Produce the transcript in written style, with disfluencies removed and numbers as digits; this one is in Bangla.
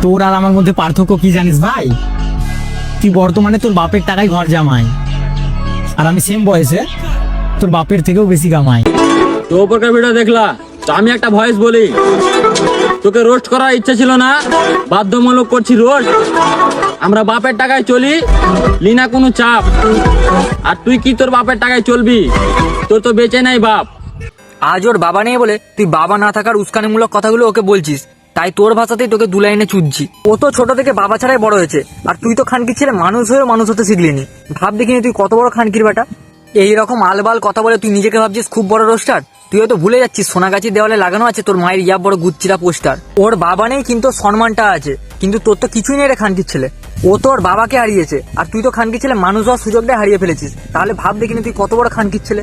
তোর আর আমার মধ্যে পার্থক্য কি জানিস ভাই? তুই বর্তমানে তোর বাপের টাকায় ঘর জামাই, আর আমি সেম বয়সে তোর বাপের থেকেও বেশি কামাই। তো ওপরকার ভিডিও দেখলা তো আমি একটা ভয়েস বলি, তোকে রোস্ট করার ইচ্ছা ছিল না, বাধ্যমূলক করছি রোস্ট। আমরা বাপের টাকায় চলি, লিনা কোনো চাপ। আর তুই কি তোর বাপের টাকায় চলবি? তোর তো বেঁচে নাই বাপ। আজ ওর বাবা নেই বলে তুই বাবা না থাকার উস্কানিমূলক কথাগুলো ওকে বলছিস, তাই তোর ভাষাতেই তোকে দু লাইনে চুদছি। ও তো ছোট থেকে বাবা ছাড়াই বড় হয়েছে, আর তুই তো খানকির ছেলে, মানুষ হয়েও মানুষ হতে শিখলিনি। ভাব দেখিনি তুই কত বড় খানকির বেটা। এইরকম আলবাল কথা বলে তুই নিজেকে ভাবছিস খুব বড় রোস্টার। তুই হয়তো ভুলে যাচ্ছিস সোনাগাছির দেওয়ালে লাগানো আছে তোর মায়ের ইয়া বড় গুচ্ছিরা পোস্টার। ওর বাবা নেই কিন্তু ওর সম্মানটা আছে, কিন্তু তোর তো কিছুই নেই রে খানকির ছেলে। ও তো ওর বাবাকে হারিয়েছে, আর তুই তো খানকির ছেলে মানুষ হওয়ার সুযোগটা হারিয়ে ফেলেছিস। তাহলে ভাব দেখিনি তুই কত বড় খানকির ছেলে।